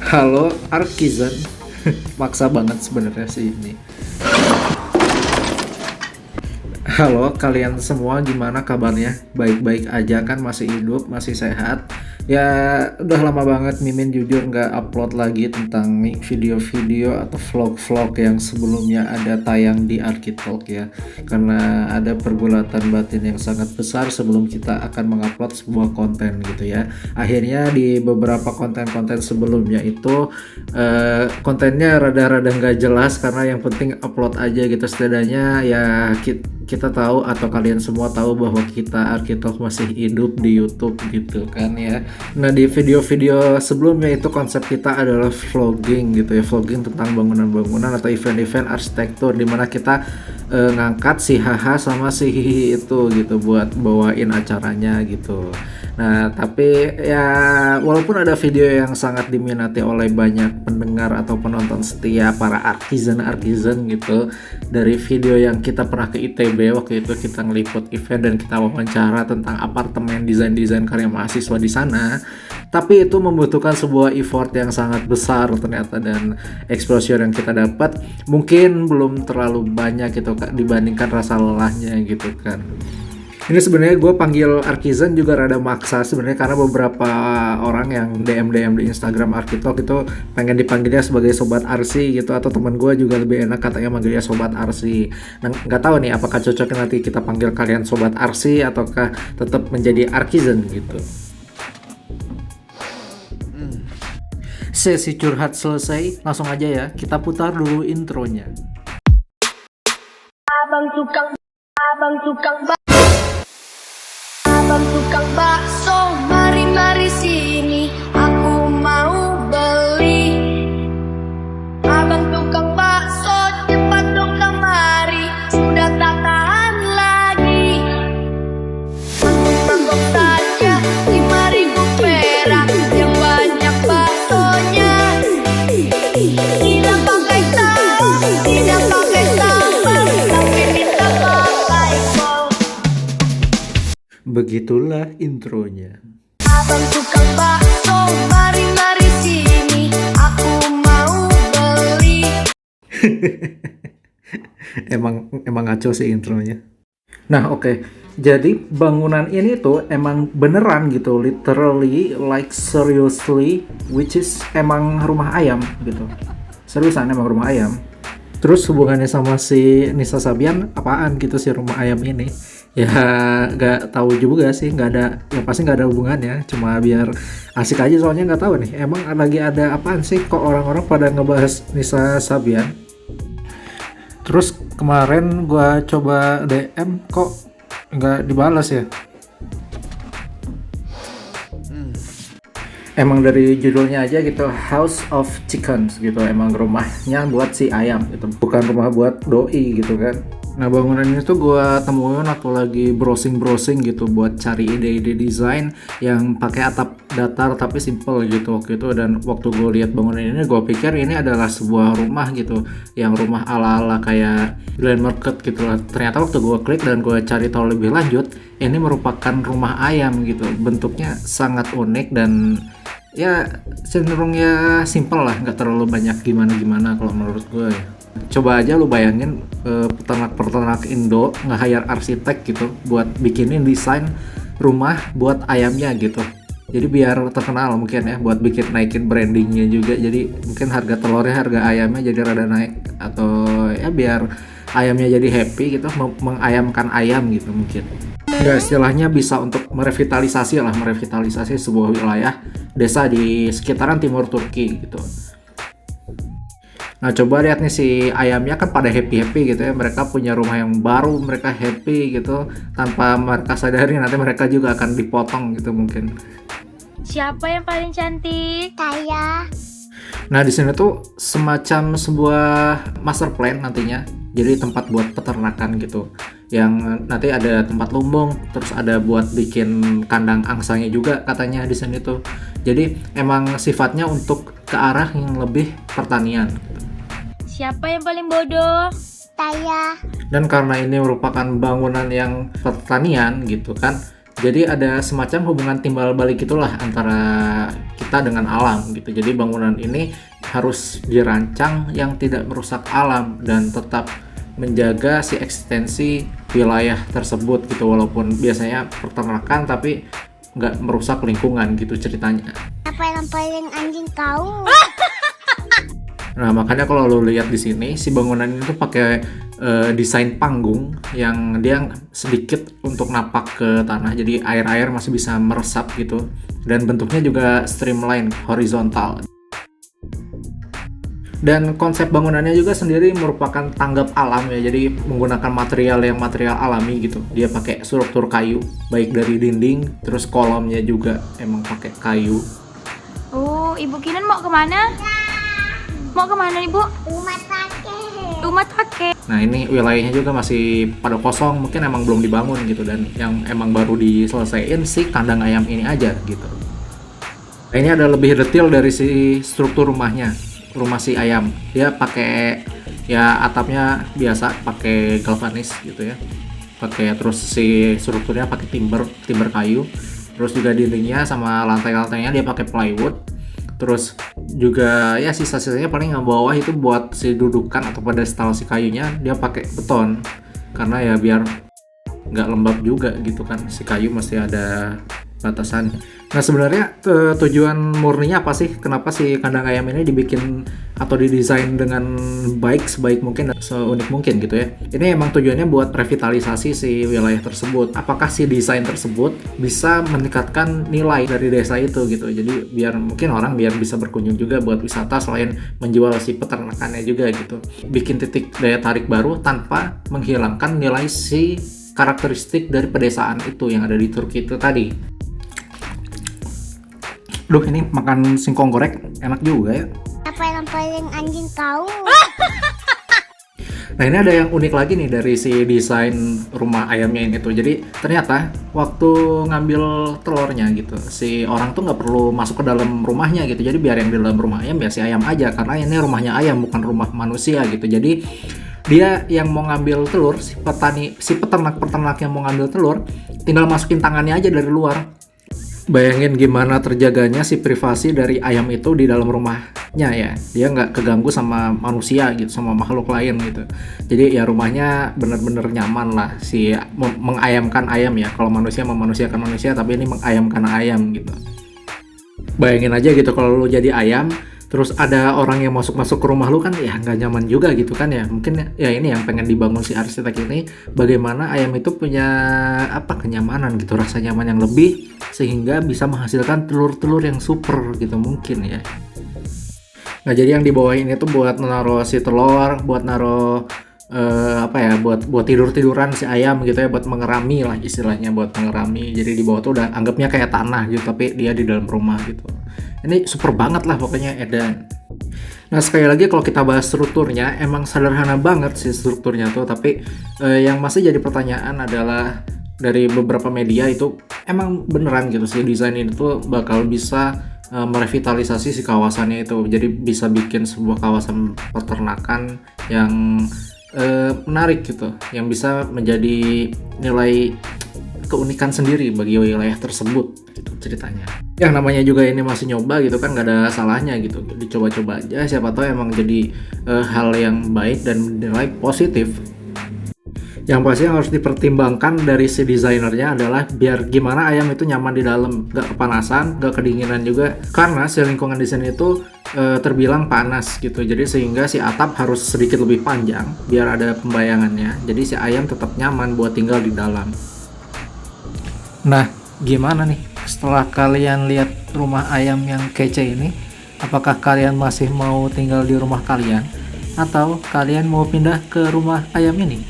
Halo Arkizen, maksa banget sebenarnya sih ini. Halo kalian semua, gimana kabarnya? Baik-baik aja kan? Masih hidup, masih sehat? Ya udah lama banget Mimin jujur nggak upload lagi tentang video-video atau vlog-vlog yang sebelumnya ada tayang di Arkitalk ya. Karena ada pergulatan batin yang sangat besar sebelum kita akan mengupload sebuah konten gitu ya. Akhirnya di beberapa konten-konten sebelumnya itu kontennya rada-rada nggak jelas karena yang penting upload aja gitu, setidaknya ya kita tahu atau kalian semua tahu bahwa kita Arkitalk masih hidup di YouTube gitu kan ya. Nah di video-video sebelumnya itu konsep kita adalah vlogging gitu ya, vlogging tentang bangunan-bangunan atau event-event arsitektur, dimana kita ngangkat si Haha sama si Hihi itu gitu buat bawain acaranya gitu. Nah tapi ya walaupun ada video yang sangat diminati oleh banyak pendengar atau penonton setia para artisan gitu, dari video yang kita pernah ke ITB waktu itu, kita ngeliput event dan kita wawancara tentang apartemen desain karya mahasiswa di sana, tapi itu membutuhkan sebuah effort yang sangat besar ternyata, dan exposure yang kita dapat mungkin belum terlalu banyak gitu Kak, dibandingkan rasa lelahnya gitu kan. Ini sebenarnya gue panggil Arkizen juga rada maksa sebenarnya, karena beberapa orang yang DM di Instagram Arkitalk itu pengen dipanggilnya sebagai Sobat Arsi gitu, atau teman gue juga lebih enak katanya manggilnya Sobat Arsi. Nah nggak tahu nih apakah cocoknya nanti kita panggil kalian Sobat Arsi ataukah tetap menjadi Arkizen gitu. Sesi curhat selesai, langsung aja ya kita putar dulu intronya. Abang tukang Abang tukang bakso, mari sini, aku mau beli. Abang tukang bakso, cepat dong kemari, sudah tak tahan lagi. Mangkok saja 5.000 perak, yang banyak baksonya. Tidak pakai saus, tidak pakai sambal, tapi minta pakai kol. Begitulah intronya. Abang tukang bakso, mari sini, aku mau beli. emang ngaco sih intronya. Nah oke. Jadi bangunan ini tuh emang beneran gitu, literally like seriously, which is emang rumah ayam gitu. Seriusan emang rumah ayam. Terus hubungannya sama si Nisa Sabian apaan gitu si rumah ayam ini? Ya nggak tahu juga sih, nggak ada, ya pasti nggak ada hubungannya. Cuma biar asik aja, soalnya nggak tahu nih emang lagi ada apaan sih kok orang-orang pada ngebahas Nisa Sabian. Terus kemarin gua coba DM kok nggak dibalas ya. Emang dari judulnya aja gitu, House of Chickens gitu, emang rumahnya buat si ayam gitu, bukan rumah buat doi gitu kan. Nah bangunan ini tuh gue temuin waktu lagi browsing gitu buat cari ide-ide desain yang pakai atap datar tapi simple gitu waktu itu, dan waktu gue lihat bangunan ini gue pikir ini adalah sebuah rumah gitu, yang rumah ala-ala kayak Grand Market gitu lah. Ternyata waktu gue klik dan gue cari tahu lebih lanjut, ini merupakan rumah ayam gitu, bentuknya sangat unik dan ya cenderung ya simple lah, nggak terlalu banyak gimana-gimana kalau menurut gue ya. Coba aja lu bayangin peternak Indo nge-hire arsitek gitu buat bikinin desain rumah buat ayamnya gitu. Jadi biar terkenal mungkin ya, buat naikin brandingnya juga. Jadi mungkin harga telurnya, harga ayamnya jadi rada naik, atau ya biar ayamnya jadi happy gitu, mengayamkan ayam gitu mungkin. Ya istilahnya bisa untuk merevitalisasi sebuah wilayah desa di sekitaran timur Turki gitu. Nah coba lihat nih, si ayamnya kan pada happy gitu ya, mereka punya rumah yang baru, mereka happy gitu, tanpa mereka sadari nanti mereka juga akan dipotong gitu mungkin. Siapa yang paling cantik? Saya. Nah di sini tuh semacam sebuah master plan nantinya, jadi tempat buat peternakan gitu, yang nanti ada tempat lumbung, terus ada buat bikin kandang angsanya juga katanya di sini tuh. Jadi emang sifatnya untuk ke arah yang lebih pertanian. Siapa yang paling bodoh? Saya. Dan karena ini merupakan bangunan yang pertanian gitu kan, Jadi ada semacam hubungan timbal balik itulah antara kita dengan alam gitu. Jadi bangunan ini harus dirancang yang tidak merusak alam dan tetap menjaga si ekstensi wilayah tersebut gitu, walaupun biasanya peternakan tapi nggak merusak lingkungan gitu ceritanya. Apa yang paling anjing tahu? Nah, makanya kalau lo lihat di sini si bangunan itu pakai desain panggung yang dia sedikit untuk napak ke tanah, jadi air-air masih bisa meresap gitu, dan bentuknya juga streamline horizontal. Dan konsep bangunannya juga sendiri merupakan tanggap alam ya, jadi menggunakan material alami gitu. Dia pakai struktur kayu, baik dari dinding, terus kolomnya juga emang pakai kayu. Oh, Ibu Kinan mau kemana? Mau kemana Ibu? Rumah kakek. Rumah kakek. Nah, ini wilayahnya juga masih pada kosong, mungkin emang belum dibangun gitu, dan yang emang baru diselesaikan si kandang ayam ini aja gitu. Nah, ini ada lebih detail dari si struktur rumahnya, rumah si ayam. Dia pakai ya atapnya biasa pakai galvanis gitu ya. Pakai terus si strukturnya pakai timber kayu. Terus juga dindingnya sama lantai-lantainya dia pakai plywood. Terus juga ya sisa-sisanya paling yang bawah itu buat si dudukan atau pedestal si kayunya dia pakai beton, karena ya biar nggak lembab juga gitu kan, si kayu masih ada batasannya. Nah, sebenarnya tujuan murninya apa sih? Kenapa si kandang ayam ini dibikin atau didesain dengan baik, sebaik mungkin dan seunik mungkin gitu ya? Ini emang tujuannya buat revitalisasi si wilayah tersebut. Apakah si desain tersebut bisa meningkatkan nilai dari desa itu gitu? Jadi biar mungkin orang biar bisa berkunjung juga buat wisata, selain menjual si peternakannya juga gitu. Bikin titik daya tarik baru tanpa menghilangkan nilai si karakteristik dari pedesaan itu yang ada di Turki itu tadi. Duh, ini makan singkong goreng enak juga ya. Apa yang paling anjing tahu? Nah, ini ada yang unik lagi nih dari si desain rumah ayamnya ini tuh. Jadi ternyata waktu ngambil telurnya gitu, si orang tuh nggak perlu masuk ke dalam rumahnya gitu. Jadi biar yang di dalam rumah ayam biar si ayam aja, karena ini rumahnya ayam bukan rumah manusia gitu. Jadi dia yang mau ngambil telur, si peternak yang mau ngambil telur tinggal masukin tangannya aja dari luar. Bayangin gimana terjaganya si privasi dari ayam itu di dalam rumahnya ya. Dia nggak keganggu sama manusia gitu, sama makhluk lain gitu. Jadi ya rumahnya bener-bener nyaman lah, si mengayamkan ayam ya. Kalau manusia memanusiakan manusia, tapi ini mengayamkan ayam gitu. Bayangin aja gitu kalau lu jadi ayam, terus ada orang yang masuk ke rumah lu, kan ya nggak nyaman juga gitu kan ya. Mungkin ya ini yang pengen dibangun si arsitek ini, bagaimana ayam itu punya kenyamanan gitu, rasa nyaman yang lebih, sehingga bisa menghasilkan telur-telur yang super gitu mungkin ya. Nah, jadi yang di bawah ini tuh buat naruh si telur, buat naruh buat tiduran si ayam gitu ya, buat mengerami lah istilahnya, buat mengerami. Jadi di bawah tuh udah anggapnya kayak tanah gitu, tapi dia di dalam rumah gitu. Ini super banget lah pokoknya edan. Nah, sekali lagi kalau kita bahas strukturnya, emang sederhana banget sih strukturnya tuh, tapi yang masih jadi pertanyaan adalah dari beberapa media itu emang beneran gitu sih desain ini tuh bakal bisa merevitalisasi si kawasannya itu. Jadi bisa bikin sebuah kawasan peternakan yang menarik gitu, yang bisa menjadi nilai keunikan sendiri bagi wilayah tersebut gitu ceritanya. Yang namanya juga ini masih nyoba gitu kan, nggak ada salahnya gitu, dicoba-coba aja, siapa tahu emang jadi hal yang baik dan dinilai positif. Yang pasti yang harus dipertimbangkan dari si desainernya adalah biar gimana ayam itu nyaman di dalam, nggak kepanasan, nggak kedinginan juga, karena si lingkungan di sini itu terbilang panas gitu. Jadi sehingga si atap harus sedikit lebih panjang biar ada pembayangannya, jadi si ayam tetap nyaman buat tinggal di dalam. Nah, gimana nih setelah kalian lihat rumah ayam yang kece ini? Apakah kalian masih mau tinggal di rumah kalian, atau kalian mau pindah ke rumah ayam ini?